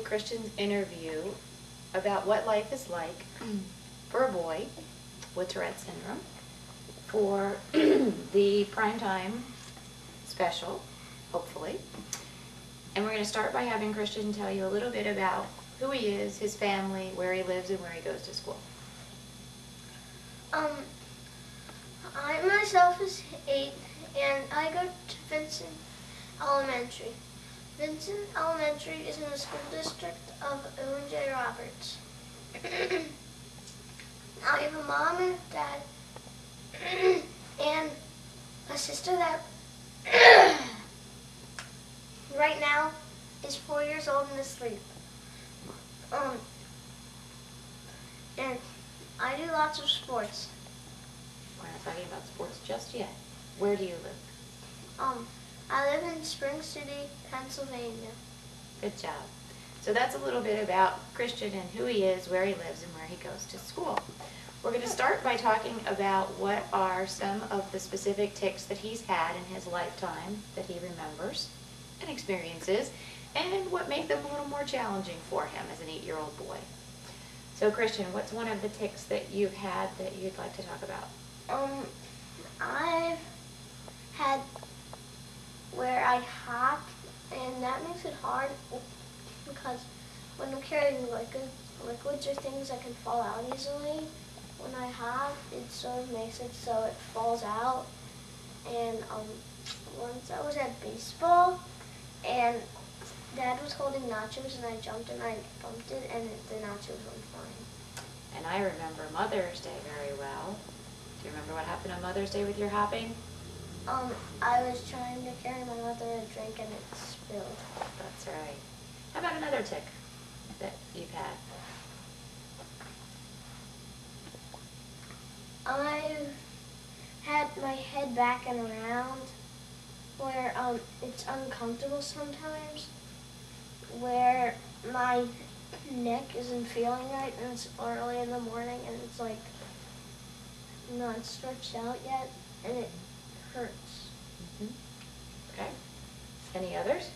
Christian's interview about what life is like for a boy with Tourette's syndrome for the primetime special, hopefully. And we're going to start by having Christian tell you a little bit about who he is, his family, where he lives, and where he goes to school. I myself is 8, and I go to Vincent Elementary. Vincent Elementary is in the school district of Owen J. Roberts. I have a mom and a dad, and a sister that right now is 4 years old and asleep. And I do lots of sports. We're not talking about sports just yet. Where do you live? I live in Spring City, Pennsylvania. Good job. So that's a little bit about Christian and who he is, where he lives, and where he goes to school. We're going to start by talking about what are some of the specific tics that he's had in his lifetime that he remembers and experiences, and what made them a little more challenging for him as an 8-year-old boy. So Christian, what's one of the tics that you've had that you'd like to talk about? I've had where I hop, and that makes it hard because when I'm carrying liquids or things that can fall out easily, when I hop, it sort of makes it so it falls out. And once I was at baseball, and Dad was holding nachos, and I jumped and I bumped it, and the nachos went flying. And I remember Mother's Day very well. Do you remember what happened on Mother's Day with your hopping? I was trying to carry my mother a drink and it spilled. That's right. How about another tic that you've had? I've had my head back and around where it's uncomfortable sometimes, where my neck isn't feeling right and it's early in the morning and it's like not stretched out yet and it hurts. Okay. Any others?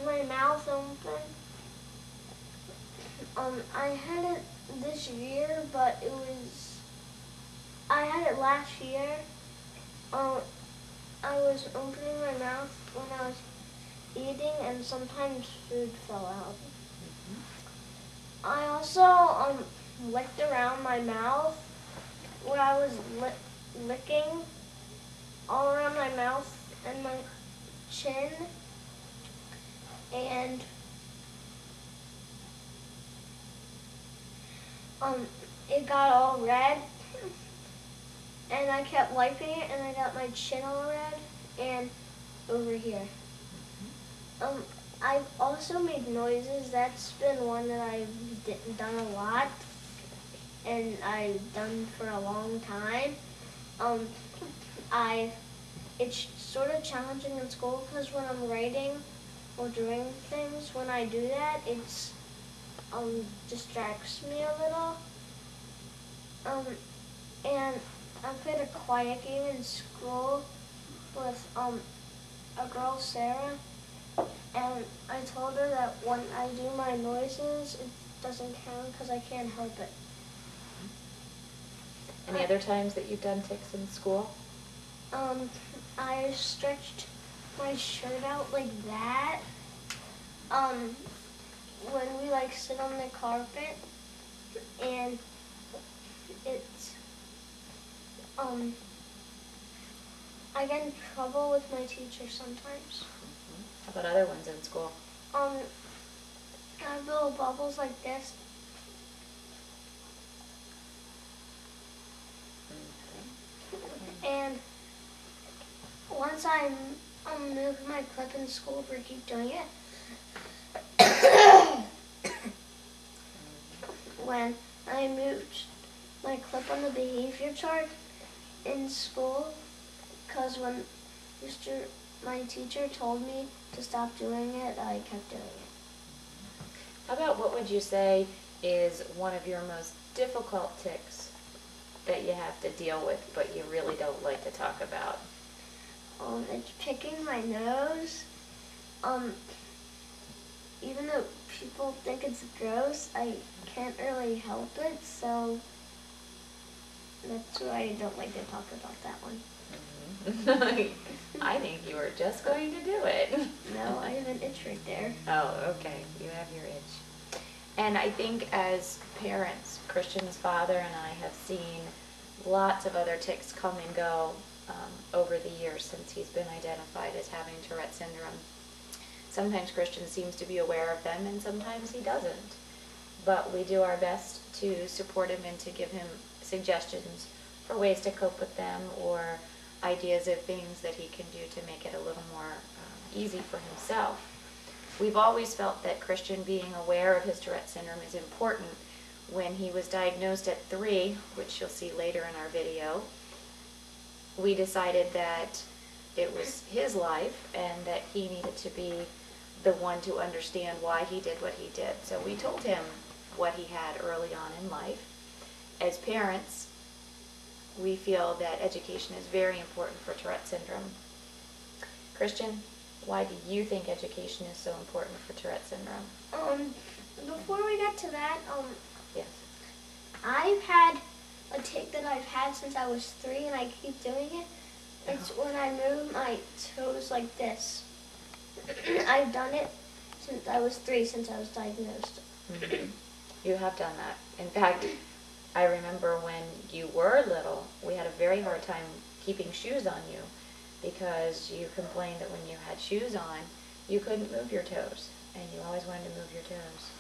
My mouth open. I had it this year, but I had it last year. I was opening my mouth when I was eating, and sometimes food fell out. I also licked around my mouth where I was licking all around my mouth and my chin, and it got all red, and I kept wiping it, and I got my chin all red and over here. I've also made noises. That's been one that I've done a lot, and I've done for a long time. It's sort of challenging in school because when I'm writing or doing things, when I do that, it's distracts me a little. And I played a quiet game in school with a girl, Sarah, and I told her that when I do my noises, it doesn't count because I can't help it. Any other times that you've done tics in school? I stretched my shirt out like that. When we sit on the carpet, and it's I get in trouble with my teacher sometimes. How about other ones in school? I blow bubbles like this. And once I move my clip in school for keep doing it. When I moved my clip on the behavior chart in school, because when my teacher told me to stop doing it, I kept doing it. How about what would you say is one of your most difficult tics that you have to deal with, but you really don't like to talk about? It's picking my nose. even though people think it's gross, I can't really help it, so that's why I don't like to talk about that one. I think you were just going to do it. No, I have an itch right there. Oh, okay. You have your itch. And I think as parents, Christian's father and I have seen lots of other tics come and go over the years since he's been identified as having Tourette syndrome. Sometimes Christian seems to be aware of them and sometimes he doesn't. But we do our best to support him and to give him suggestions for ways to cope with them or ideas of things that he can do to make it a little more easy for himself. We've always felt that Christian being aware of his Tourette syndrome is important. When he was diagnosed at 3, which you'll see later in our video, we decided that it was his life and that he needed to be the one to understand why he did what he did. So we told him what he had early on in life. As parents, we feel that education is very important for Tourette syndrome. Christian, why do you think education is so important for Tourette syndrome? Before we get to that, Yes. I've had a tic that I've had since I was 3 and I keep doing it. It's when I move my toes like this. I've done it since I was 3, since I was diagnosed. Mm-hmm. You have done that. In fact, I remember when you were little, we had a very hard time keeping shoes on you because you complained that when you had shoes on, you couldn't move your toes, and you always wanted to move your toes.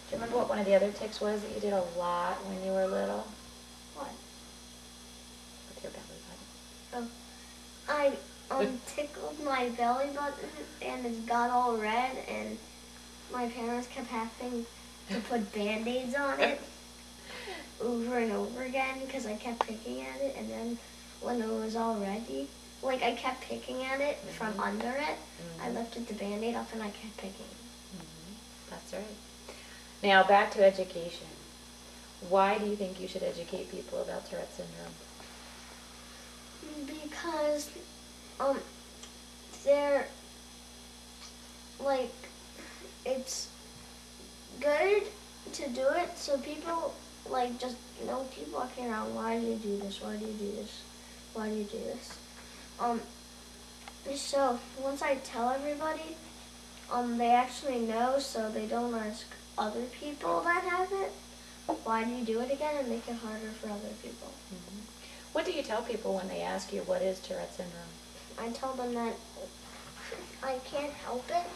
Do you remember what one of the other tics was that you did a lot when you were little? What? With your belly button. I tickled my belly button and it got all red, and my parents kept having to put Band-Aids on it over and over again because I kept picking at it, and then when it was all ready, like I kept picking at it from under it, I lifted the Band-Aid off and I kept picking. That's right. Now back to education. Why do you think you should educate people about Tourette syndrome? Because they're like, it's good to do it so people like just keep walking around, why do you do this, why do you do this, why do you do this? So once I tell everybody, they actually know, so they don't ask other people that have it, why do you do it again, and make it harder for other people. Mm-hmm. What do you tell people when they ask you what is Tourette syndrome? I tell them that I can't help it,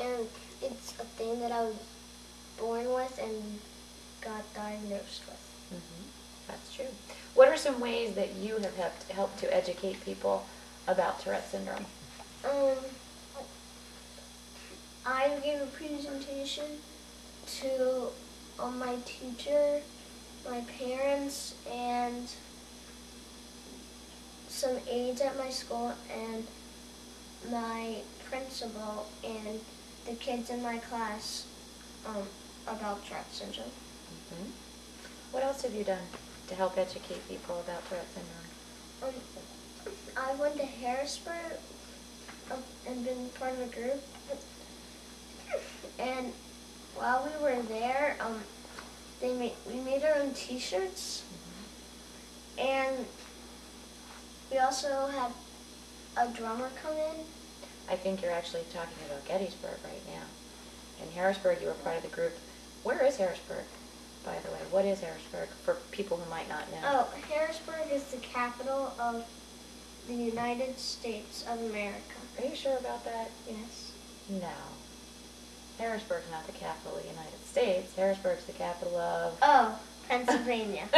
and it's a thing that I was born with and got diagnosed with. Mm-hmm. That's true. What are some ways that you have helped to educate people about Tourette syndrome? I gave a presentation to my teacher, my parents, and some aides at my school, and my principal, and the kids in my class about Tourette syndrome. Mm-hmm. What else have you done to help educate people about Tourette syndrome? I went to Harrisburg and been part of a group. And while we were there, we made our own T-shirts, and we also had a drummer come in. I think you're actually talking about Gettysburg right now. In Harrisburg, you were part of the group. Where is Harrisburg, by the way? What is Harrisburg for people who might not know? Oh, Harrisburg is the capital of the United States of America. Are you sure about that? Yes. No. Harrisburg's not the capital of the United States. Harrisburg's the capital of... Oh, Pennsylvania.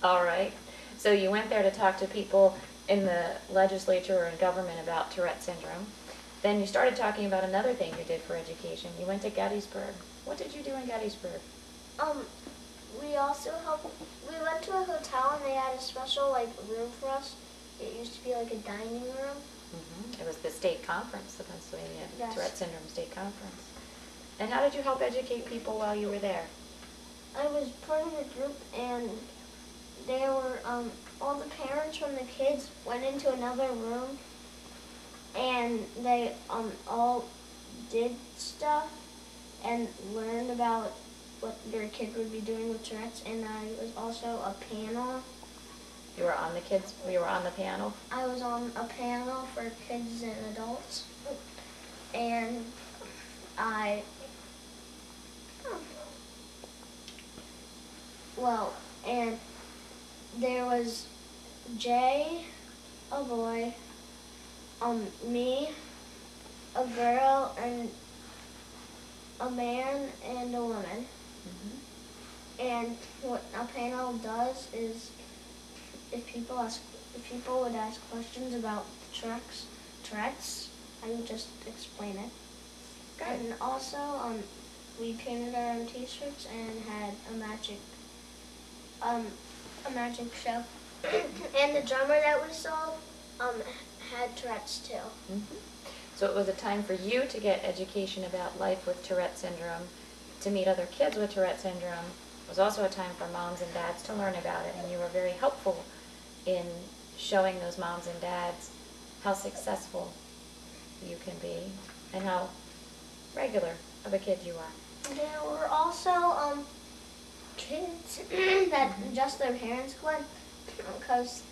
All right. So you went there to talk to people in the legislature or in government about Tourette syndrome. Then you started talking about another thing you did for education. You went to Gettysburg. What did you do in Gettysburg? We also we went to a hotel and they had a special room for us. It used to be like a dining room. Mm-hmm. It was the state conference, the Pennsylvania Yes. Tourette Syndrome State Conference. And how did you help educate people while you were there? I was part of a group, and there were all the parents from the kids went into another room, and they all did stuff and learned about what your kid would be doing with Tourette's, and I was also a panel. You were on the panel? I was on a panel for kids and adults, and and there was Jay, a boy, me, a girl, and a man and a woman. And what a panel does is, if people would ask questions about Tourette's, I would just explain it. Good. And also, we painted our own T-shirts and had a magic show. And the drummer that we saw had Tourette's too. So it was a time for you to get education about life with Tourette syndrome, to meet other kids with Tourette syndrome. It was also a time for moms and dads to learn about it, and you were very helpful in showing those moms and dads how successful you can be and how regular of a kid you are. There were also kids that just their parents went because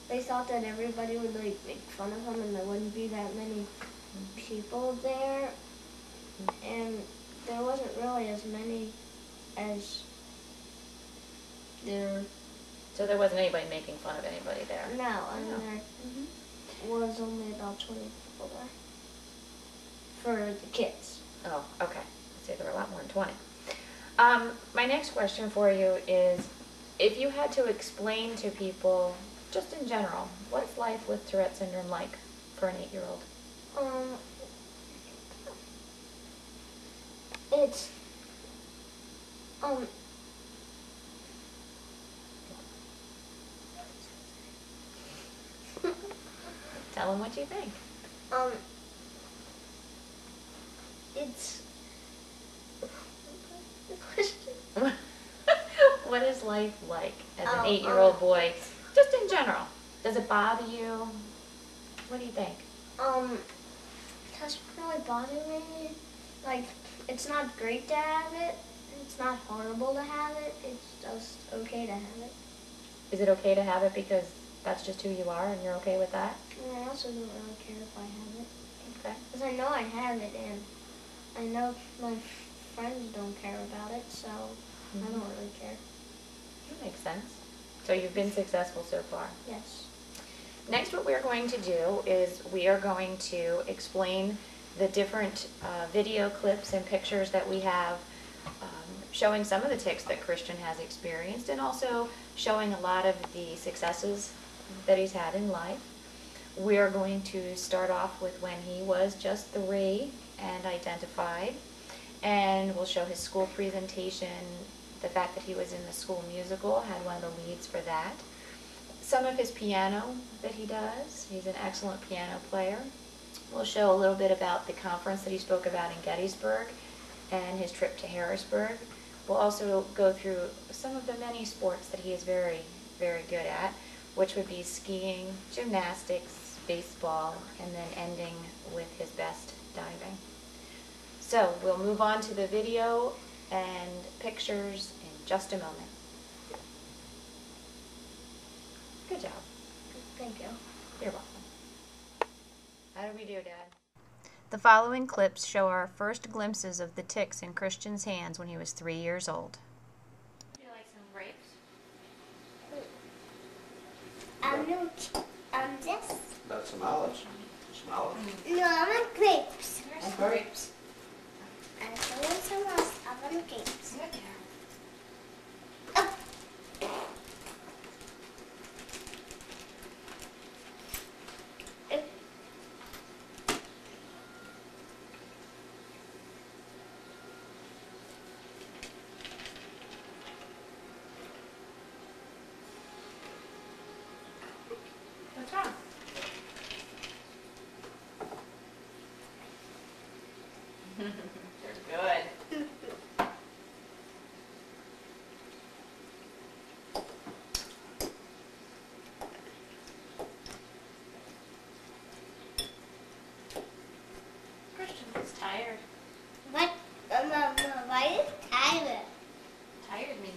they thought that everybody would like make fun of them and there wouldn't be that many people there, and there wasn't really as many as there. So there wasn't anybody making fun of anybody there? No, I mean there was only about 20 people there for the kids. Oh, okay. I'd say there were a lot more than 20. My next question for you is, if you had to explain to people, just in general, what's life with Tourette syndrome like for an 8-year-old? It's Tell them what you think. It's the question. What is life like as an Oh, 8-year-old boy, just in general? Does it bother you? What do you think? It doesn't really bother me. Like, it's not great to have it. It's not horrible to have it. It's just okay to have it. Is it okay to have it because that's just who you are and you're okay with that? And I also don't really care if I have it. Okay. Because I know I have it, and I know my friends don't care about it, so I don't really care. That makes sense. So you've been successful so far. Yes. Next, what we're going to do is we are going to explain the different video clips and pictures that we have showing some of the tics that Christian has experienced, and also showing a lot of the successes that he's had in life. We're going to start off with when he was just 3 and identified, and we'll show his school presentation, the fact that he was in the school musical, had one of the leads for that. Some of his piano that he does. He's an excellent piano player. We'll show a little bit about the conference that he spoke about in Gettysburg and his trip to Harrisburg. We'll also go through some of the many sports that he is very, very good at, which would be skiing, gymnastics, baseball, and then ending with his best diving. So we'll move on to the video and pictures in just a moment. Good job. Thank you. You're welcome. How do we do, Dad? The following clips show our first glimpses of the tics in Christian's hands when he was 3 years old. Would you like some grapes? No, this. That's some olives. Some olives. No, I want grapes. There's grapes. I want some else. I want grapes. Good. What's wrong? You're good.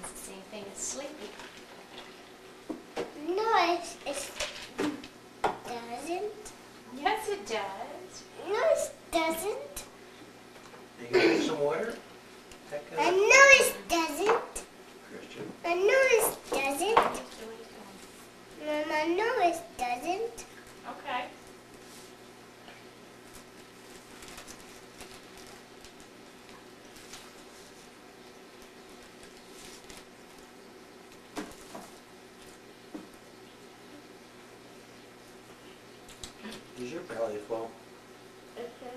means the same thing as sleepy. No, it doesn't. Yes, it does. No, it doesn't. You gonna get some water? I know it doesn't. Christian. I know it doesn't. Mom, I know it doesn't. Okay. Is your belly full? Okay.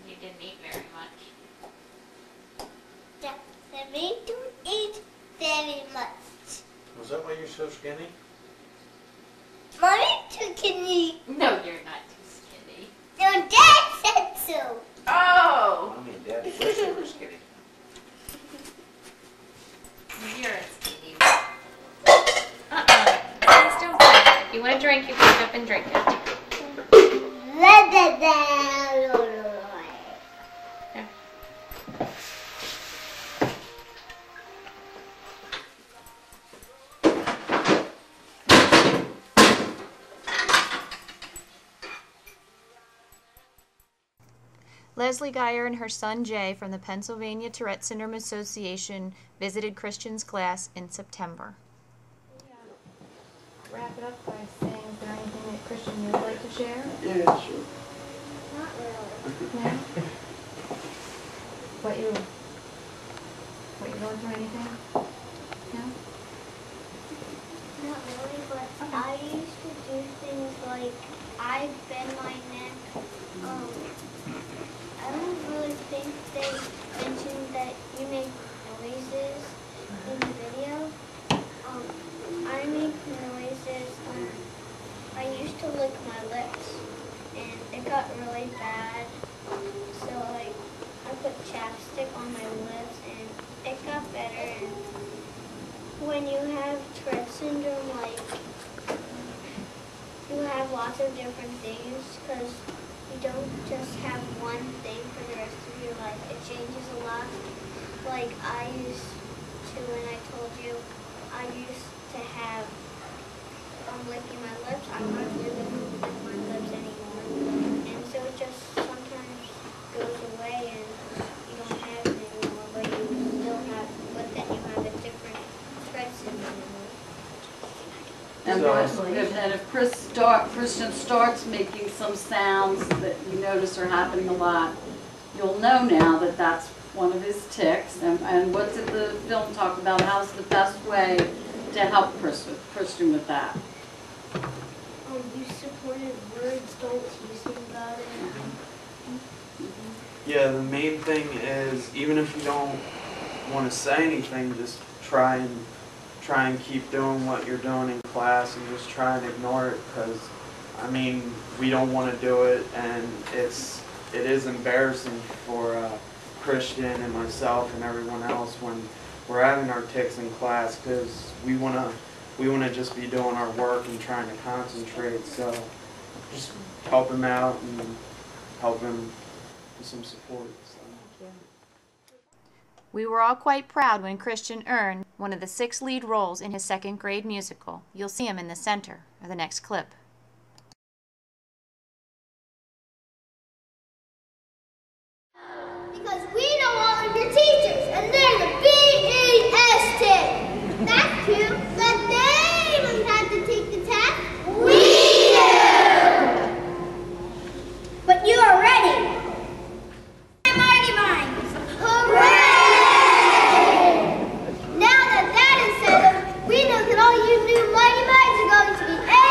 You didn't eat very much. Yeah, we don't eat very much. Was that why you're so skinny? Mommy too skinny. No, you're not too skinny. No, Dad said so. Oh! Mommy and Daddy wish they were skinny. You're a skinny one. Please don't drink it. If you want to drink, you pick up and drink it. Leslie Geyer and her son Jay from the Pennsylvania Tourettte Syndrome Association visited Christian's class in September. Wrap it up by saying, is there anything that Christian you would like to share? Yeah, sure. Not really. No? What you're going through, anything? No? Not really, but I used to do things like I bend my neck. I don't really think they mentioned that you make noises in the video. I make noises. I used to lick my lips, and it got really bad. So like I put chapstick on my lips, and it got better. And when you have Tourette syndrome, like you have lots of different things because you don't just have one thing for the rest of your life. It changes a lot. Like I used to, when I told you, I used to have licking my lips. I'm not really licking my lips anymore. And so it just sometimes goes away and you don't have it anymore, but you still have, but then you have a different Tourette syndrome. And if Christian starts making some sounds that you notice are happening a lot, you'll know now that that's one of his tics. And what did the film talk about? How's the best way to help Christian with that? You supported words, don't tease him about it. Yeah, the main thing is, even if you don't want to say anything, just try and keep doing what you're doing in class and just try and ignore it, because I mean, we don't want to do it, and it is embarrassing for Christian and myself and everyone else when we're having our tics in class, because we want to just be doing our work and trying to concentrate. So just help him out and help him with some support. So. We were all quite proud when Christian earned one of the 6 lead roles in his 2nd grade musical. You'll see him in the center of the next clip. Because we know all of your teachers, and they're the BEST. That's true, but they don't have to take the test. We do! But you are ready. Mighty Minds! Hooray! Now that is settled, we know that all you new Mighty Minds are going to be A+.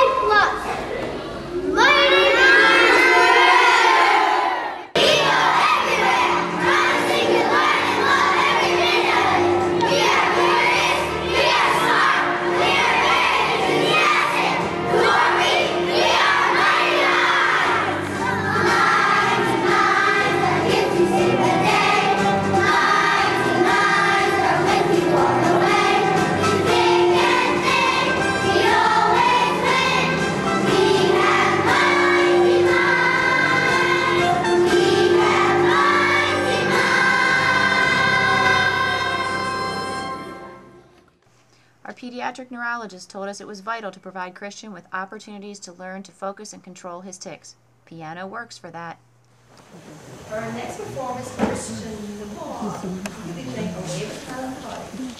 Our pediatric neurologist told us it was vital to provide Christian with opportunities to learn to focus and control his tics. Piano works for that. For our next performance, Christian DeVol will be playing a wave of California.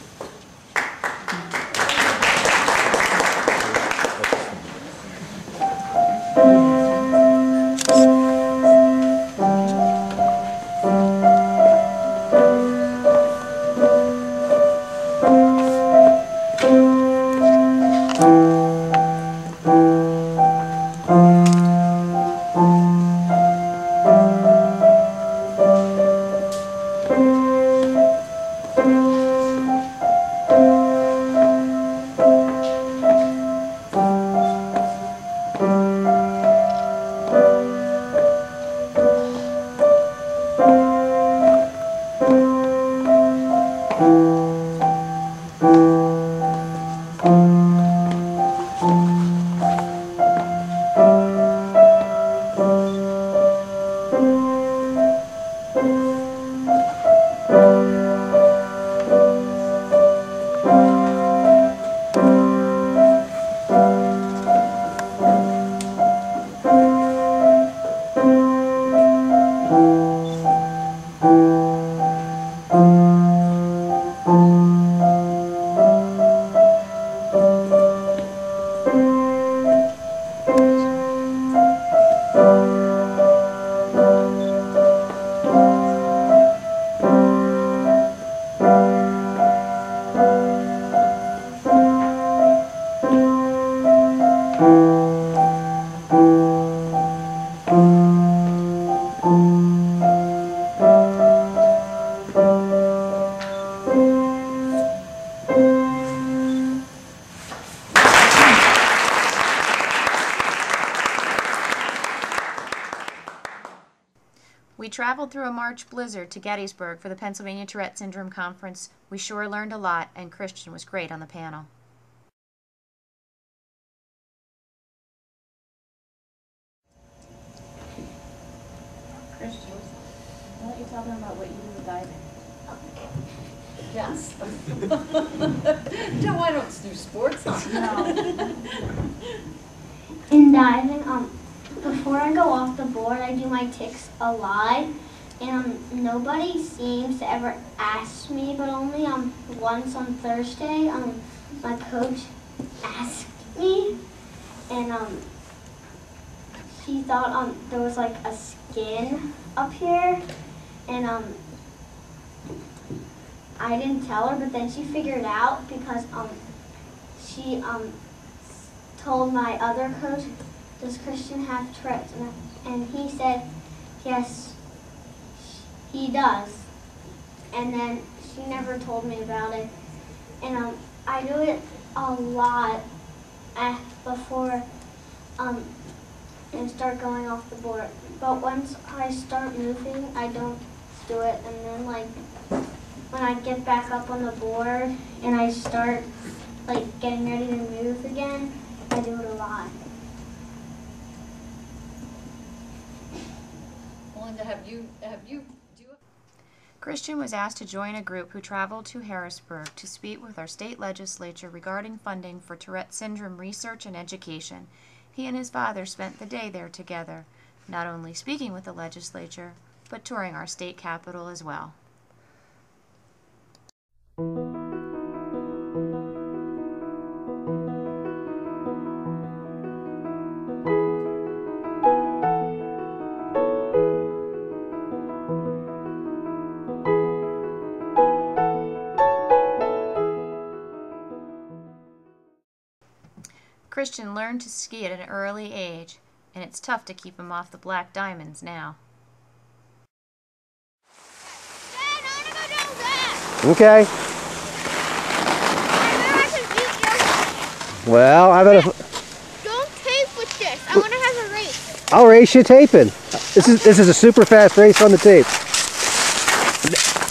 We traveled through a March blizzard to Gettysburg for the Pennsylvania Tourettte Syndrome Conference. We sure learned a lot, and Christian was great on the panel. Christian, why don't you tell them about what you do with diving? Yes. No, I don't do sports. No. In diving, before I go off the board, I do my tics a lot, and nobody seems to ever ask me, but only once on Thursday, my coach asked me, and she thought there was like a skin up here, and I didn't tell her, but then she figured it out because she told my other coach, does Christian have Tourette's? And he said, yes, he does. And then she never told me about it. And I do it a lot before and start going off the board. But once I start moving, I don't do it. And then like when I get back up on the board and I start like getting ready to move again, I do it a lot. Melinda, have you Christian was asked to join a group who traveled to Harrisburg to speak with our state legislature regarding funding for Tourette syndrome research and education. He and his father spent the day there together, not only speaking with the legislature, but touring our state capitol as well. Christian learned to ski at an early age, and it's tough to keep him off the black diamonds now. Dad, I want to go down there. Okay. Well, I better. Don't tape with this. I want to have a race. I'll race you taping. This is a super fast race on the tape.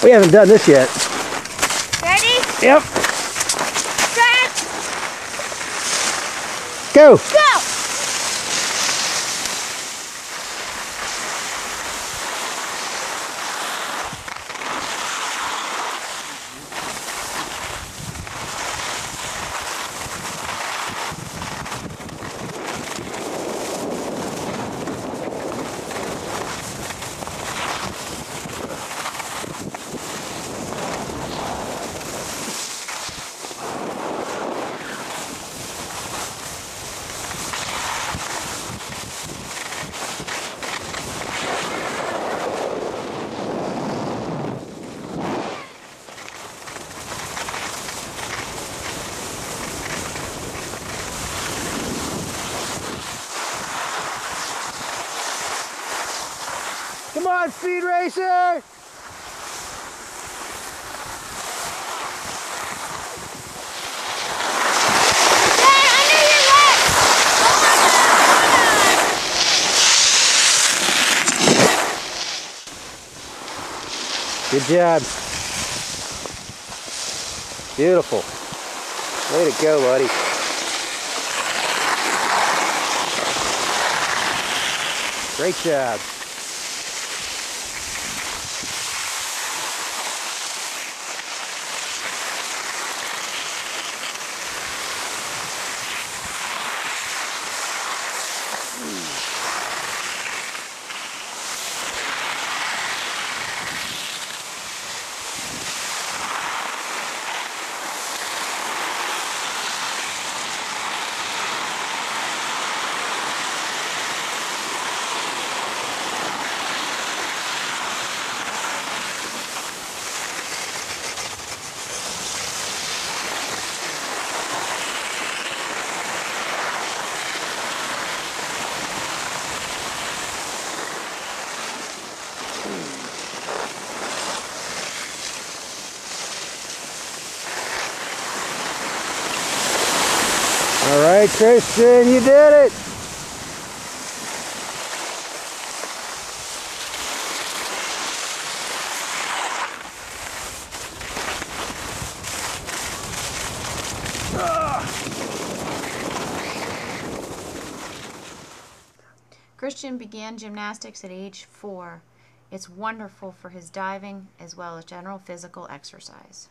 We haven't done this yet. Ready? Yep. Set. Go. Go. Come on, Speed Racer! Good job. Beautiful. Way to go, buddy. Great job. All right, Christian, you did it. Christian began gymnastics at age 4. It's wonderful for his diving as well as general physical exercise.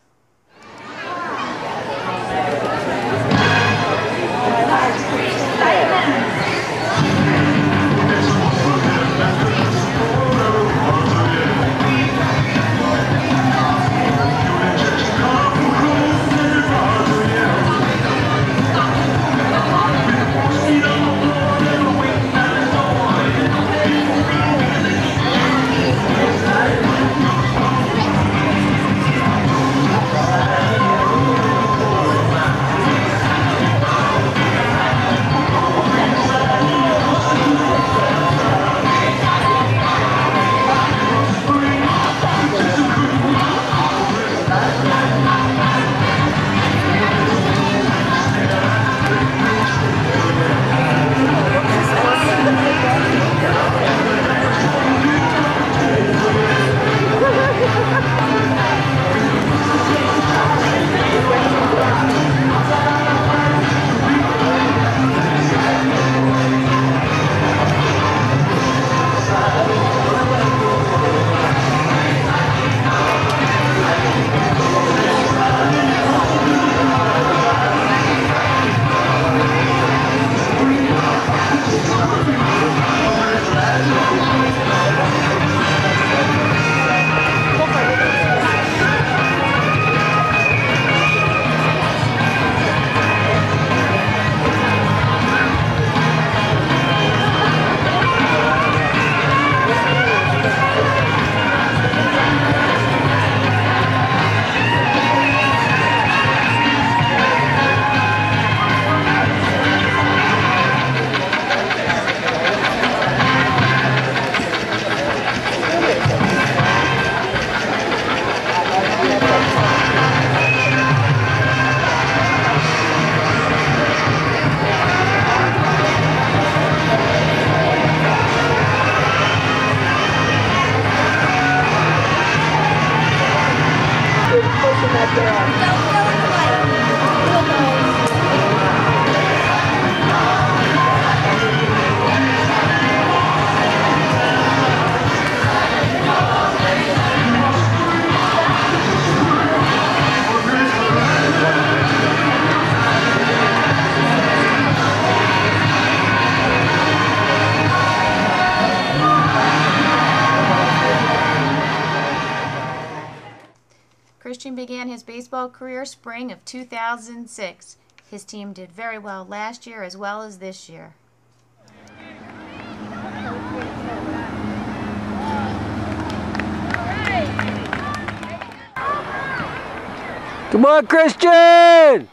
Christian began his baseball career spring of 2006. His team did very well last year as well as this year. Come on, Christian!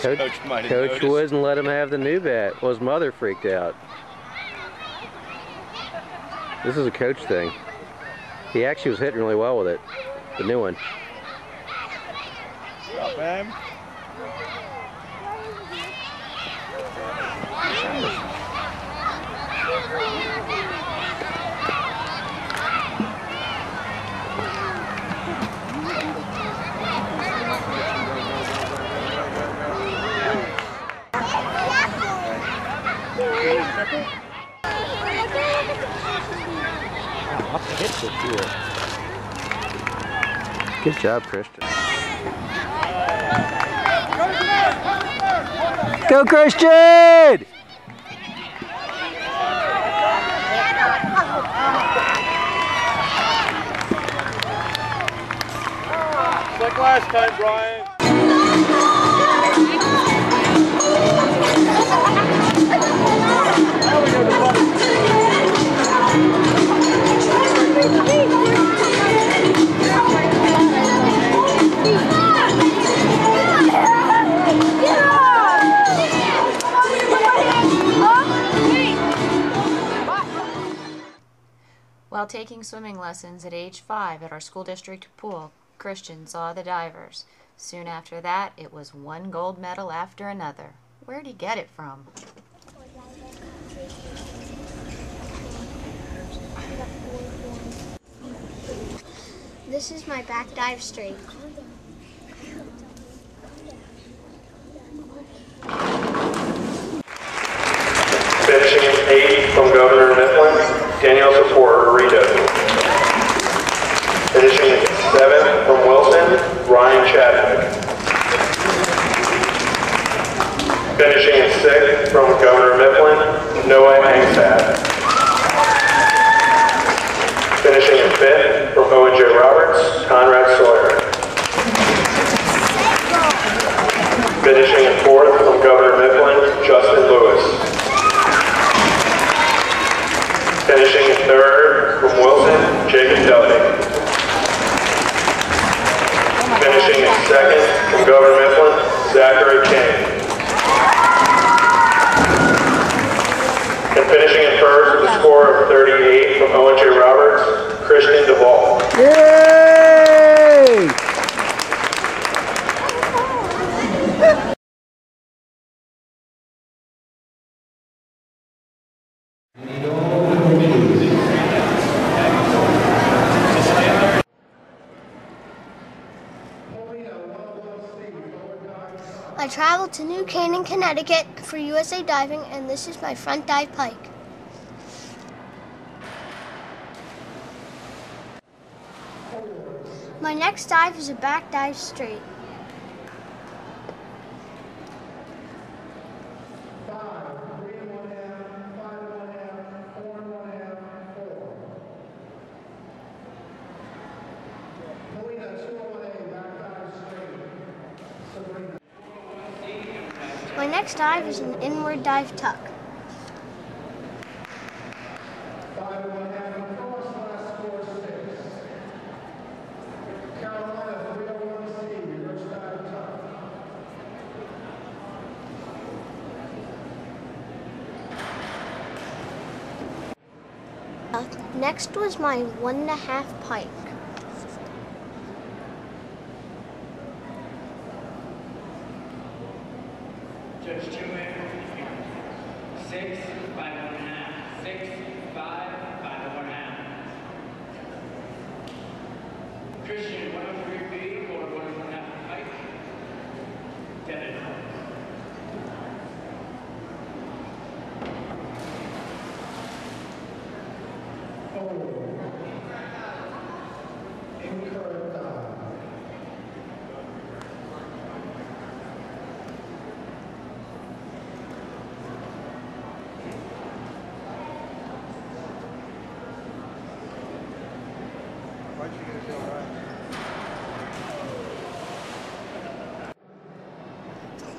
Coach might have Coach noticed. wouldn't let him have the new bat. Well, his mother freaked out. This is a coach thing. He actually was hitting really well with it, the new one. Up, man. Good job, Christian. Go, Christian! It's like last time, Brian. While taking swimming lessons at age 5 at our school district pool, Christian saw the divers. Soon after that, it was one gold medal after another. Where'd he get it from? This is my back dive straight. Finishing in 8 from Governor Mifflin, Danielle Support, Reid. Finishing in 7 from Wilson, Ryan Chadwick. Finishing in 6 from Governor Mifflin, Noah Angstad. Finishing in 5th from Owen J. Roberts, Conrad Sawyer. Finishing in 4th from Governor Mifflin, Justin Lewis. Finishing in 3rd from Wilson, Jacob Dudley. Finishing in 2nd from Governor Mifflin, Zachary King. And finishing in 1st with a score of 38 from Owen J. Roberts, Christian DeVol. Yay! I traveled to New Canaan, Connecticut for USA Diving, and this is my front dive pike. My next dive is a back dive straight. My next dive is an inward dive tuck. Next was my 1.5 pike. Judge 2 6 by 1.5. 6, 5 by 1.5. Christian 103B or 1.5 pike. Dead.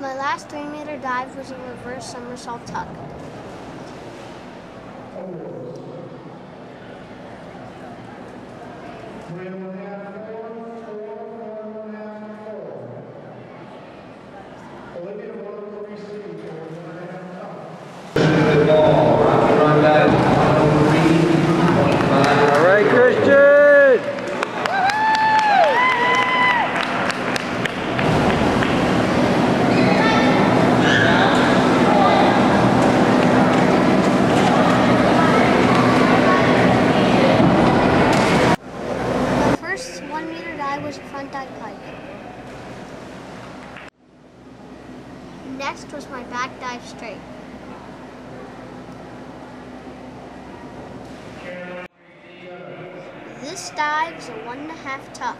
My last 3-meter dive was a reverse somersault tuck. Olivia dive was a front dive pike. Next was my back dive straight. This dive is a 1.5 tuck.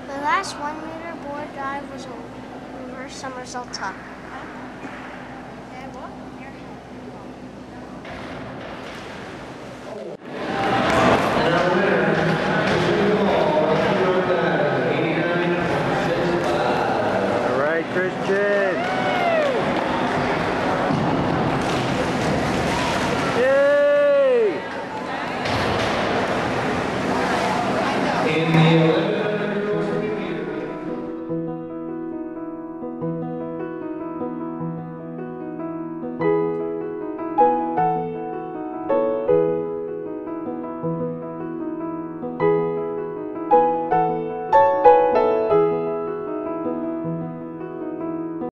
My last 1 meter board dive was a reverse somersault tuck.